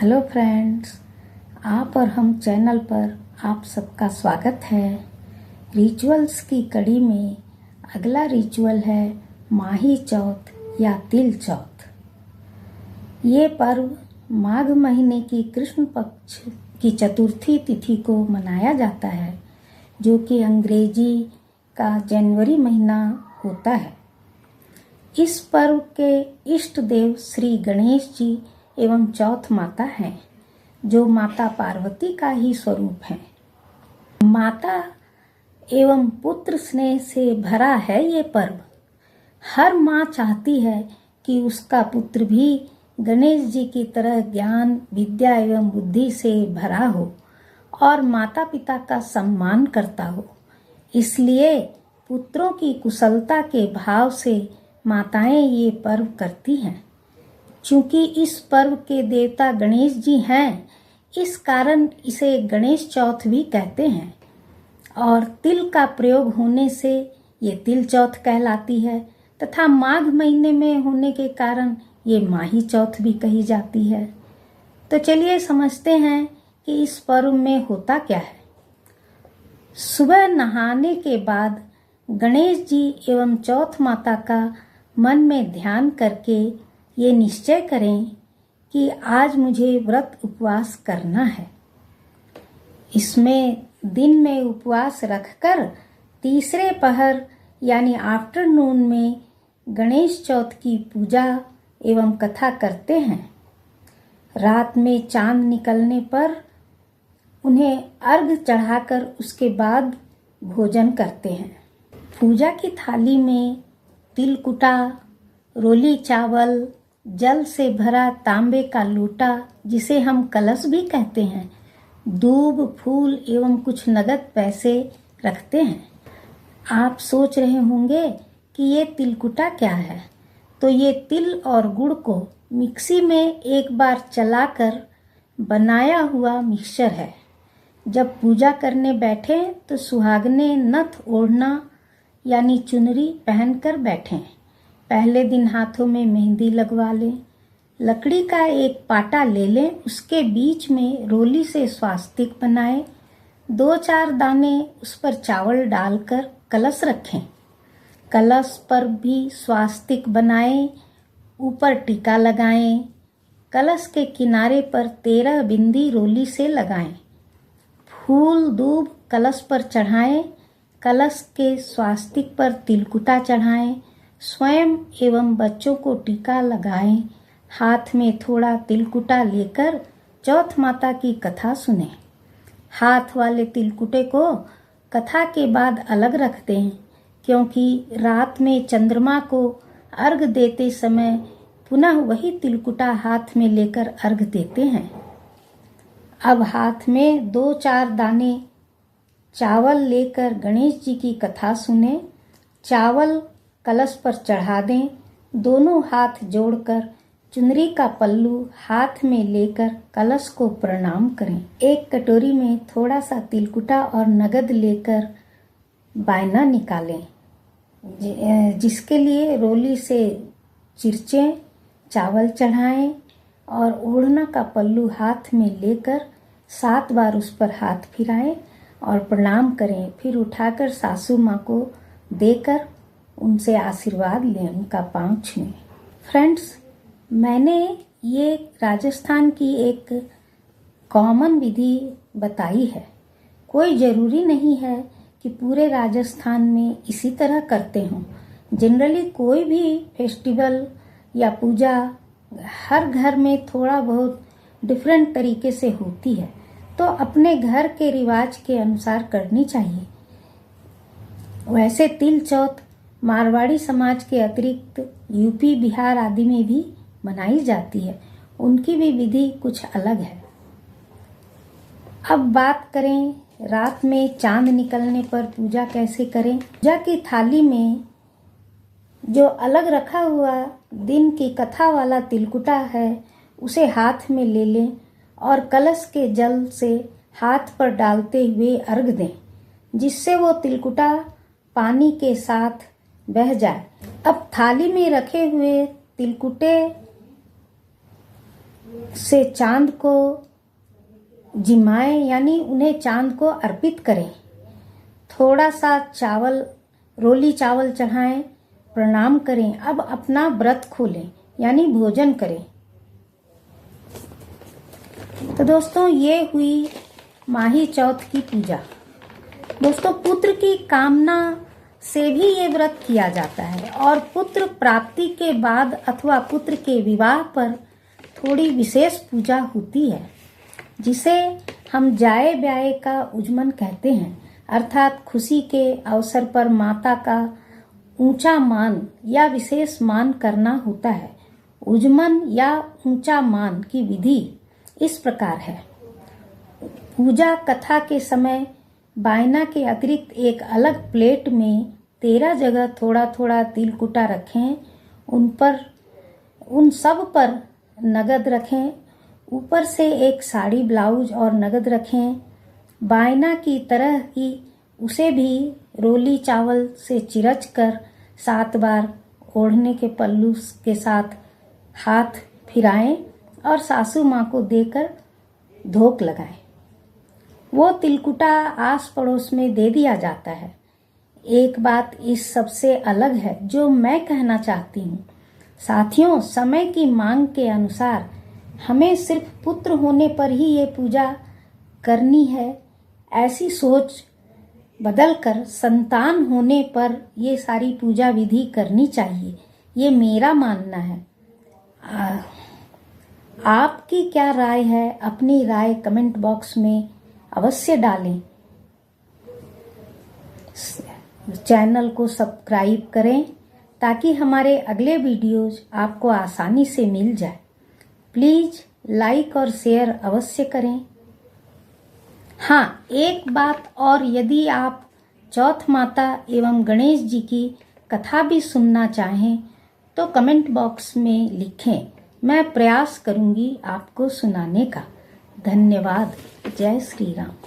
Hello friends, आप और हम चैनल पर आप सबका स्वागत है। रिचुअल्स की कड़ी में अगला रिचुअल है माही चौथ या तिल चौथ। ये पर्व माघ महीने की कृष्ण पक्ष की चतुर्थी तिथि को मनाया जाता है, जो कि अंग्रेजी का जनवरी महीना होता है। इस पर्व के इष्ट देव श्री गणेश जी एवं चौथ माता हैं, जो माता पार्वती का ही स्वरूप है। माता एवं पुत्र स्नेह से भरा है ये पर्व। हर माँ चाहती है कि उसका पुत्र भी गणेश जी की तरह ज्ञान, विद्या एवं बुद्धि से भरा हो और माता पिता का सम्मान करता हो। इसलिए पुत्रों की कुशलता के भाव से माताएं ये पर्व करती हैं। चूंकि इस पर्व के देवता गणेश जी हैं, इस कारण इसे गणेश चौथ भी कहते हैं और तिल का प्रयोग होने से ये तिल चौथ कहलाती है तथा माघ महीने में होने के कारण ये माही चौथ भी कही जाती है। तो चलिए समझते हैं कि इस पर्व में होता क्या है। सुबह नहाने के बाद गणेश जी एवं चौथ माता का मन में ध्यान करके ये निश्चय करें कि आज मुझे व्रत उपवास करना है। इसमें दिन में उपवास रखकर तीसरे पहर यानी आफ्टरनून में गणेश चौथ की पूजा एवं कथा करते हैं। रात में चांद निकलने पर उन्हें अर्घ चढ़ाकर उसके बाद भोजन करते हैं। पूजा की थाली में तिलकुटा, रोली चावल, जल से भरा तांबे का लोटा जिसे हम कलश भी कहते हैं, दूब, फूल एवं कुछ नगद पैसे रखते हैं। आप सोच रहे होंगे कि ये तिलकुटा क्या है। तो ये तिल और गुड़ को मिक्सी में एक बार चलाकर बनाया हुआ मिक्सचर है। जब पूजा करने बैठे तो सुहागने नथ ओढ़ना यानी चुनरी पहनकर बैठें। पहले दिन हाथों में मेहंदी लगवा लें। लकड़ी का एक पाटा ले लें, उसके बीच में रोली से स्वास्तिक बनाएं। 2-4 दाने उस पर चावल डालकर कलश रखें। कलश पर भी स्वास्तिक बनाएं, ऊपर टीका लगाएं। कलश के किनारे पर 13 बिंदी रोली से लगाएं। फूल दूब कलश पर चढ़ाएं। कलश के स्वास्तिक पर तिलकुटा चढ़ाएं। स्वयं एवं बच्चों को टीका लगाएं। हाथ में थोड़ा तिलकुटा लेकर चौथ माता की कथा सुने। हाथ वाले तिलकुटे को कथा के बाद अलग रख दें, क्योंकि रात में चंद्रमा को अर्घ देते समय पुनः वही तिलकुटा हाथ में लेकर अर्घ देते हैं। अब हाथ में 2-4 दाने चावल लेकर गणेश जी की कथा सुने। चावल कलश पर चढ़ा दें। दोनों हाथ जोड़कर चुनरी का पल्लू हाथ में लेकर कलश को प्रणाम करें। एक कटोरी में थोड़ा सा तिलकुटा और नगद लेकर बायना निकालें, जिसके लिए रोली से चिरचें चावल चढ़ाएं और ओढ़ना का पल्लू हाथ में लेकर 7 बार उस पर हाथ फिराएं और प्रणाम करें। फिर उठाकर सासू माँ को देकर उनसे आशीर्वाद लें, उनका पांव छुएं। फ्रेंड्स, मैंने ये राजस्थान की एक कॉमन विधि बताई है। कोई ज़रूरी नहीं है कि पूरे राजस्थान में इसी तरह करते हों। जनरली कोई भी फेस्टिवल या पूजा हर घर में थोड़ा बहुत डिफरेंट तरीके से होती है, तो अपने घर के रिवाज के अनुसार करनी चाहिए। वैसे तिल चौथ मारवाड़ी समाज के अतिरिक्त यूपी, बिहार आदि में भी मनाई जाती है। उनकी भी विधि कुछ अलग है। अब बात करें रात में चांद निकलने पर पूजा कैसे करें। पूजा की थाली में जो अलग रखा हुआ दिन की कथा वाला तिलकुटा है, उसे हाथ में ले लें और कलश के जल से हाथ पर डालते हुए अर्घ दें, जिससे वो तिलकुटा पानी के साथ बह जाए। अब थाली में रखे हुए तिलकुटे से चांद को जिमाएं, यानी उन्हें चांद को अर्पित करें। थोड़ा सा चावल, रोली चावल चढ़ाएं, प्रणाम करें। अब अपना व्रत खोलें, यानी भोजन करें। तो दोस्तों, ये हुई माही चौथ की पूजा। दोस्तों, पुत्र की कामना से भी ये व्रत किया जाता है और पुत्र प्राप्ति के बाद अथवा पुत्र के विवाह पर थोड़ी विशेष पूजा होती है, जिसे हम जाए ब्याए का उजमन कहते हैं। अर्थात खुशी के अवसर पर माता का ऊंचा मान या विशेष मान करना होता है। उजमन या ऊंचा मान की विधि इस प्रकार है। पूजा कथा के समय बायना के अतिरिक्त एक अलग प्लेट में 13 जगह थोड़ा थोड़ा तिलकुटा रखें। उन सब पर नगद रखें। ऊपर से एक साड़ी, ब्लाउज और नगद रखें। बायना की तरह ही उसे भी रोली चावल से चिरच कर 7 बार ओढ़ने के पल्लू के साथ हाथ फिराएं और सासू माँ को देकर धोक लगाएं। वो तिलकुटा आस पड़ोस में दे दिया जाता है। एक बात इस सबसे अलग है जो मैं कहना चाहती हूँ। साथियों, समय की मांग के अनुसार हमें सिर्फ पुत्र होने पर ही ये पूजा करनी है, ऐसी सोच बदलकर संतान होने पर ये सारी पूजा विधि करनी चाहिए। ये मेरा मानना है। आपकी क्या राय है? अपनी राय कमेंट बॉक्स में अवश्य डालें। चैनल को सब्सक्राइब करें ताकि हमारे अगले वीडियोज आपको आसानी से मिल जाए। प्लीज लाइक और शेयर अवश्य करें। हाँ, एक बात और, यदि आप चौथ माता एवं गणेश जी की कथा भी सुनना चाहें तो कमेंट बॉक्स में लिखें। मैं प्रयास करूंगी आपको सुनाने का। धन्यवाद। जय श्री राम।